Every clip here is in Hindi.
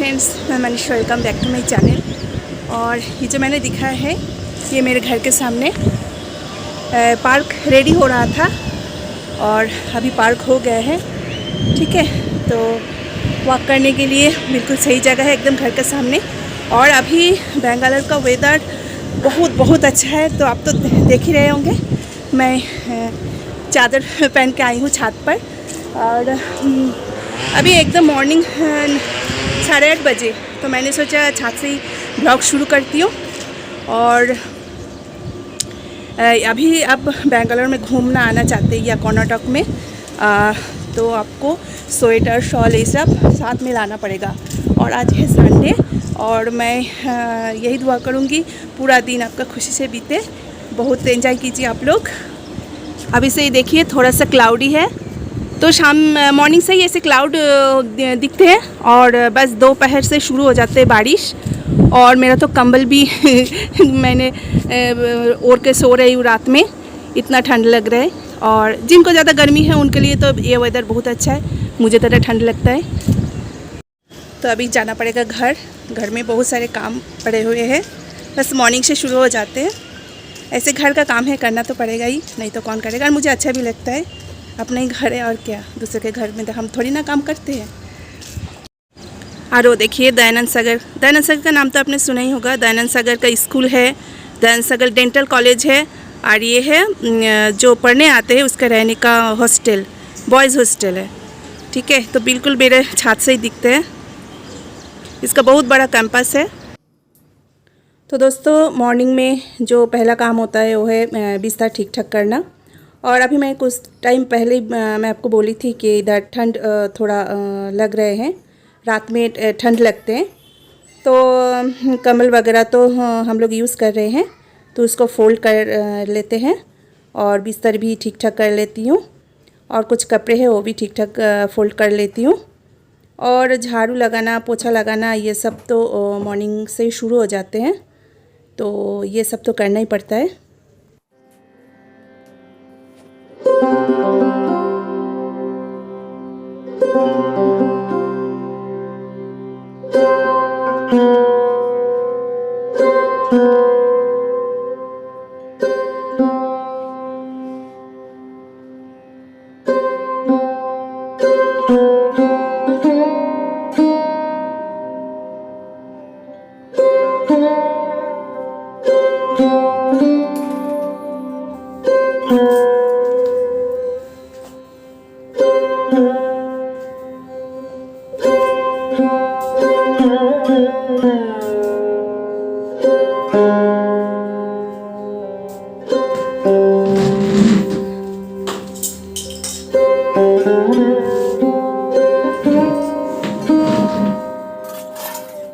फ्रेंड्स, मैं Manish, welcome back to my channel. और ये जो मैंने दिखा है ये मेरे घर के सामने पार्क रेडी हो रहा था और अभी पार्क हो गया है। ठीक है, तो वॉक करने के लिए बिल्कुल सही जगह है, एकदम घर के सामने। और अभी बेंगलोर का वेदर बहुत अच्छा है, तो आप तो देख ही रहे होंगे। मैं चादर पहन के आई हूँ छत पर और अभी एकदम मॉर्निंग 8:30 बजे, तो मैंने सोचा छत से ही ब्लॉग शुरू करती हूँ। और अभी आप बेंगलोर में घूमना आना चाहते हैं या कर्नाटक में, तो आपको स्वेटर, शॉल ये सब साथ में लाना पड़ेगा। और आज है संडे और मैं यही दुआ करूँगी पूरा दिन आपका खुशी से बीते, बहुत एंजॉय कीजिए आप लोग। अभी से देखिए थोड़ा सा क्लाउडी है, तो शाम मॉर्निंग से ही ऐसे क्लाउड दिखते हैं और बस दोपहर से शुरू हो जाते हैं बारिश। और मेरा तो कंबल भी मैंने ओढ़ के सो रही हूँ रात में, इतना ठंड लग रहा है। और जिनको ज़्यादा गर्मी है उनके लिए तो ये वेदर बहुत अच्छा है, मुझे तो ठंड लगता है। तो अभी जाना पड़ेगा घर में बहुत सारे काम पड़े हुए हैं, बस मॉर्निंग से शुरू हो जाते हैं। ऐसे घर का काम है, करना तो पड़ेगा ही, नहीं तो कौन करेगा। और मुझे अच्छा भी लगता है, अपना ही घर है और क्या, दूसरे के घर में तो हम थोड़ी ना काम करते हैं। और वो देखिए दयानंद सागर का नाम तो आपने सुना ही होगा। दयानंद सागर का स्कूल है, दयानंद सागर डेंटल कॉलेज है। और ये है जो पढ़ने आते हैं उसका रहने का हॉस्टल, बॉयज़ हॉस्टल है। ठीक है, तो बिल्कुल मेरे छत से ही दिखते हैं। इसका बहुत बड़ा कैंपस है। तो दोस्तों, मॉर्निंग में जो पहला काम होता है वो है बिस्तर ठीक ठाक करना। और अभी मैं कुछ टाइम पहले मैं आपको बोली थी कि इधर ठंड थोड़ा लग रहे हैं, रात में ठंड लगते हैं, तो कंबल वगैरह तो हम लोग यूज़ कर रहे हैं, तो उसको फोल्ड कर लेते हैं। और बिस्तर भी ठीक ठाक कर लेती हूँ, और कुछ कपड़े हैं वो भी ठीक ठाक फोल्ड कर लेती हूँ। और झाड़ू लगाना, पोछा लगाना, ये सब तो मॉर्निंग से ही शुरू हो जाते हैं, तो ये सब तो करना ही पड़ता है।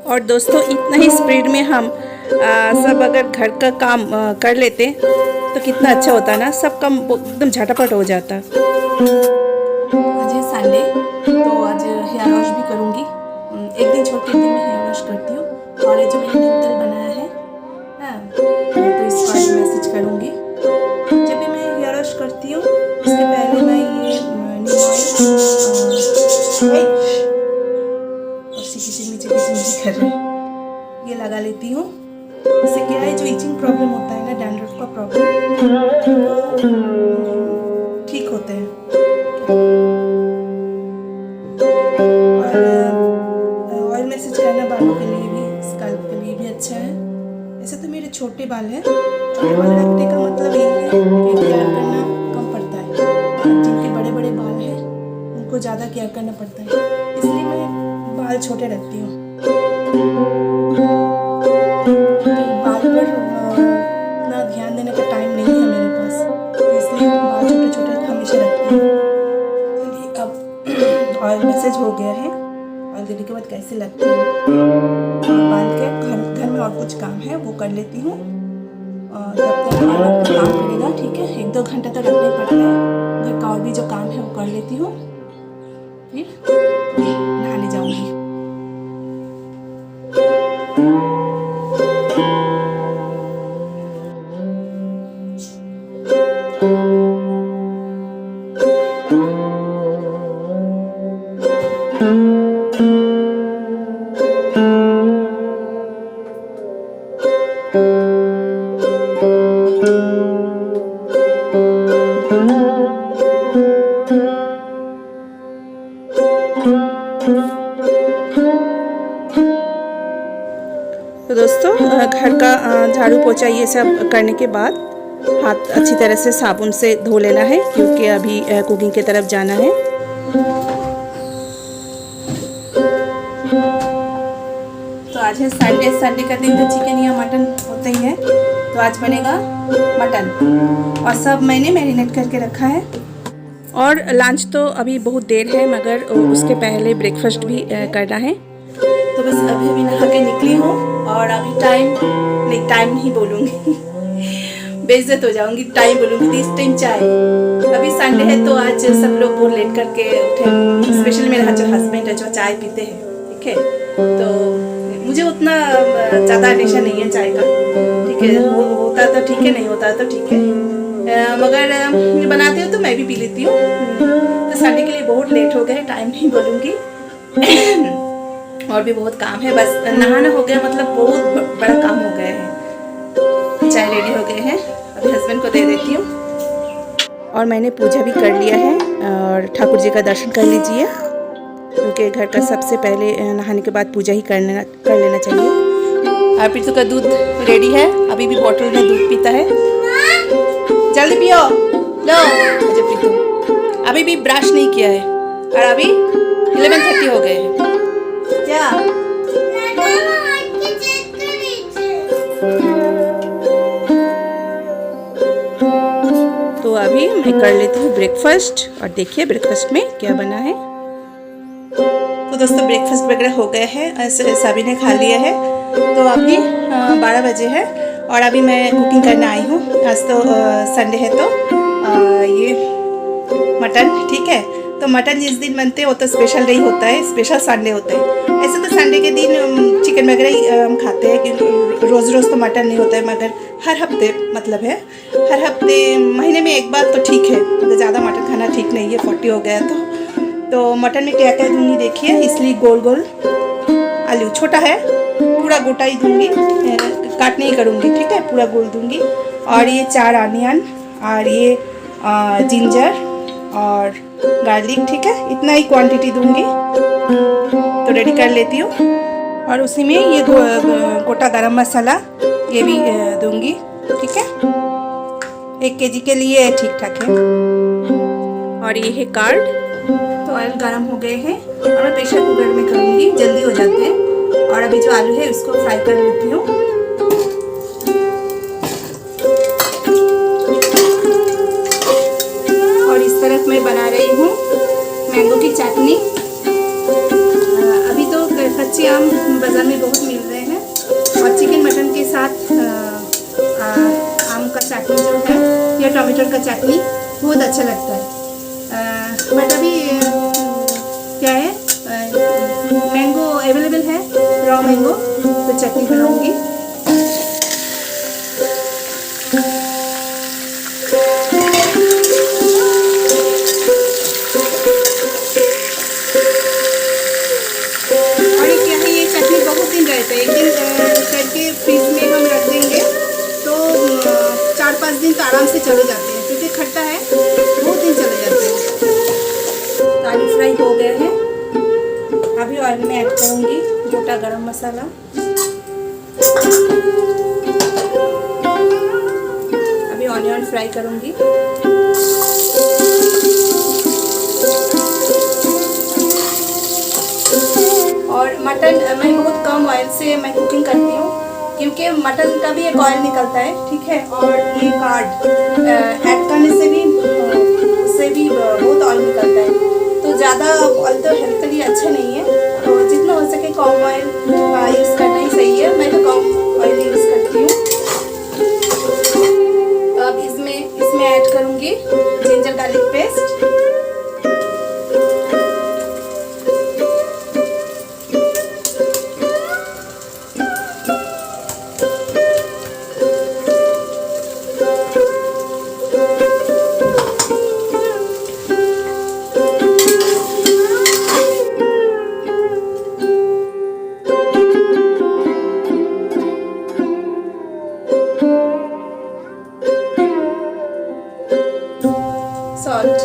और दोस्तों, इतना ही स्पीड में हम सब अगर घर का काम कर लेते तो कितना अच्छा होता ना, सब काम एकदम झटापट हो जाता। आज है संडे, तो आज हेयर वॉश भी करूँगी। एक दिन छोड़ के एक दिन मैं हेयर वॉश करती हूँ। और ये जो मैंने नीम तेल बनाया है, मैं तो इसको आज मैसेज करूँगी। जब भी मैं हेयर वॉश करती हूँ उसके पहले मैं ये नीम ऑयल कर रही हूँ, ये लगा लेती हूँ। इससे क्या है, जो इचिंग प्रॉब्लम होता है ना, डैंड्रफ का प्रॉब्लम, वो ठीक होते हैं। और ऑयल मैसेज करना बालों के लिए भी, स्कैल्प के लिए भी अच्छा है। ऐसे तो मेरे छोटे बाल हैं, छोटे बाल रखने का मतलब यही है कि केयर करना कम पड़ता है। और जिनके बड़े बड़े बाल हैं उनको ज़्यादा केयर करना पड़ता है, इसलिए मैं बाल छोटे रखती हूँ। बाल पर इतना ध्यान देने का टाइम नहीं है मेरे पास, इसलिए बाल छोटे छोटे हमेशा रखती हूँ। चलिए, अब ऑयल मैसेज हो गया है। ऑयल देने के बाद कैसे लगती है बाल के, घर में और कुछ काम है वो कर लेती हूँ। तब तक बाल अपना काम करेगा। ठीक है, 1-2 घंटा तो रखना ही पड़ता है। घर का और भी जो काम है वो कर लेती हूँ, फिर नहाने जाऊँगी। घर का झाड़ू पोछा ये सब करने के बाद हाथ अच्छी तरह से साबुन से धो लेना है, क्योंकि अभी कुकिंग की तरफ जाना है। तो आज है संडे। संडे का दिन तो चिकन या मटन होता ही है, तो आज बनेगा मटन और सब मैंने मैरिनेट करके रखा है। और लंच तो अभी बहुत देर है, मगर उसके पहले ब्रेकफास्ट भी करना है। तो बस अभी नहा के निकली हूँ और अभी टाइम नहीं बोलूँगी बेइज्जत हो जाऊँगी, टाइम बोलूँगी। इस टाइम चाय, अभी संडे है तो आज सब लोग बहुत लेट करके उठे, स्पेशली मेरे जो हस्बैंड है जो चाय पीते हैं, ठीक है। तो मुझे उतना ज़्यादा नशा नहीं है चाय का, ठीक है। होता तो ठीक है, नहीं होता तो ठीक है, मगर बनाती हूँ तो मैं भी पी लेती हूँ। तो संडे के लिए बहुत लेट हो गए, टाइम नहीं बोलूँगी और भी बहुत काम है। बस नहाना हो गया, मतलब बहुत बड़ा काम हो गया है। चाय रेडी हो गए हैं, अभी हस्बैंड को दे देती हूँ। और मैंने पूजा भी कर लिया है और ठाकुर जी का दर्शन कर लीजिए, क्योंकि घर का सबसे पहले नहाने के बाद पूजा ही कर लेना चाहिए। और प्रीतु का दूध रेडी है, अभी भी बॉटल में दूध पीता है। जल्दी पियो लो। अच्छा प्रीतु अभी भी ब्रश नहीं किया है और अभी 11:30 हो गए हैं। क्या तो अभी मैं कर लेती हूँ ब्रेकफास्ट, और देखिए ब्रेकफास्ट में क्या बना है। तो दोस्तों ब्रेकफास्ट वगैरह हो गया है, सभी ने खा लिया है। तो अभी 12 बजे है और अभी मैं कुकिंग करने आई हूँ। आज तो संडे है, तो ये मटन, ठीक है। तो मटन जिस दिन बनते हैं वो तो स्पेशल नहीं होता है, स्पेशल संडे होता है। ऐसे तो संडे के दिन चिकन वगैरह ही हम खाते हैं, क्योंकि रोज़ रोज़ तो मटन नहीं होता है, मगर हर हफ्ते, मतलब है हर हफ्ते, महीने में एक बार तो ठीक है, मतलब ज़्यादा मटन खाना ठीक नहीं है, 40 हो गया तो मटन में क्या क्या दूँगी देखिए। इसलिए गोल गोल आलू, छोटा है पूरा गोटा ही दूँगी, काट नहीं करूँगी, ठीक है, पूरा गोल दूँगी। और ये 4 अनियन और ये जिंजर और गार्लिक, ठीक है, इतना ही क्वांटिटी दूँगी। तो रेडी कर लेती हूँ। और उसी में ये गोटा गरम मसाला ये भी दूँगी, ठीक है। 1 केजी के लिए ठीक ठाक है। और ये है कार्ड। तो ऑयल गरम हो गए हैं और मैं प्रेशर कुकर में करूँगी, जल्दी हो जाते हैं। और अभी जो आलू है उसको फ्राई कर लेती हूँ। और इस तरफ मैं बना रही हूँ मैंगो की चटनी। अभी तो कच्चे आम बाज़ार में बहुत मिल रहे हैं, और चिकन मटन के साथ आम का चटनी जो है या टमाटर का चटनी बहुत अच्छा लगता है। बट अभी क्या है, मैंगो अवेलेबल है, रॉ मैंगो, तो चटनी बनाऊंगी। और ये क्या है, ये चटनी बहुत दिन रहता है, एक दिन करके फ्रिज में हम रख देंगे तो 4-5 दिन तो आराम से चले जाते हैं, क्योंकि खट्टा है, बहुत दिन चले जाते हैं। आलू फ्राई हो गए हैं, अभी ऑयल में ऐड करूँगी गोटा गरम मसाला, अभी ऑनियन फ्राई करूँगी। और मटन मैं बहुत कम ऑयल से मैं कुकिंग करती हूँ, क्योंकि मटन का भी एक ऑयल निकलता है, ठीक है। और ये कार्ड ऐड करने से भी उससे भी बहुत ऑयल निकलता है, तो ज़्यादा ऑयल तो हेल्थ के लिए अच्छा नहीं है। तो जितना हो सके कम ऑयल यूज़ करना ही सही है। मैं तो कम ऑयल यूज़ करती हूँ। तो अब इसमें ऐड करूँगी जिंजर गार्लिक पेस्ट, salt,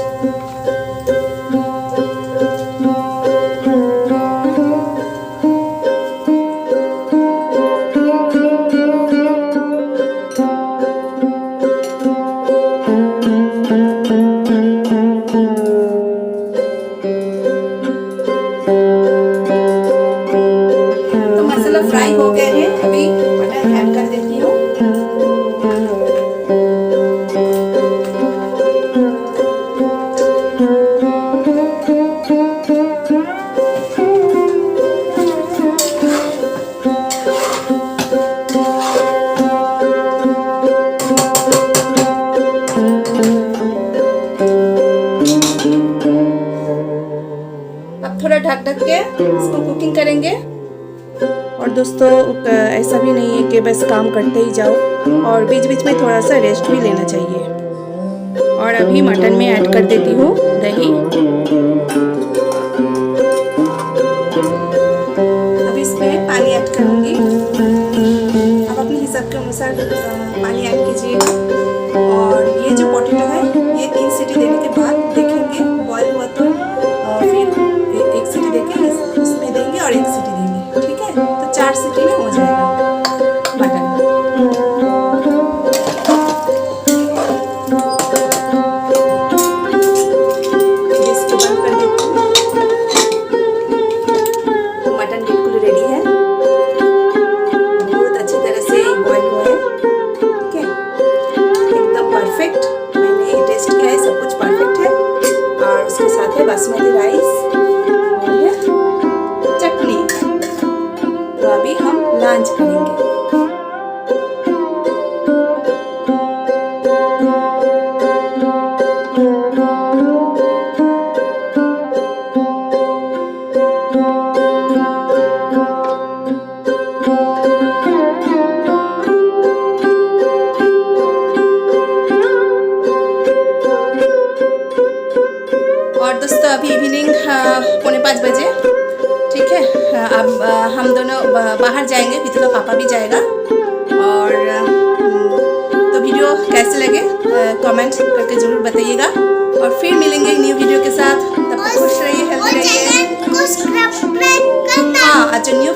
ढक ढक के इसको कुकिंग करेंगे। और दोस्तों ऐसा भी नहीं है कि बस काम करते ही जाओ, और बीच बीच में थोड़ा सा रेस्ट भी लेना चाहिए। और अभी मटन में ऐड कर देती हूँ दही। अब इसमें पानी ऐड करूँगी। आप अपने हिसाब के अनुसार पानी ऐड कीजिए। और ये जो पोटैटो है ये 3 सीटी देने के बाद देखेंगे बॉयल हुआ तो फिर 1 सीटी देके इसमें देंगे और 1 सीटी देंगे, ठीक है। तो 4 सीटी में हो जाएगा मटन। इसको बंद कर देती हूँ। तो मटन बिल्कुल रेडी है, बहुत अच्छी तरह से बॉयल हुआ है, ठीक है, एकदम परफेक्ट। मैंने टेस्ट किया है, सब कुछ परफेक्ट है। और उसके साथ है बासमती राइस और चटनी। तो अभी हम लंच करेंगे। और दोस्तों अभी इवनिंग 4:45 बजे, ठीक है। अब हम दोनों बाहर जाएंगे, पीतू का पापा भी जाएगा। और तो वीडियो कैसे लगे कमेंट करके ज़रूर बताइएगा। और फिर मिलेंगे एक न्यू वीडियो के साथ। तब तक खुश रहिए, हेल्दी रहिए। हाँ, जो न्यू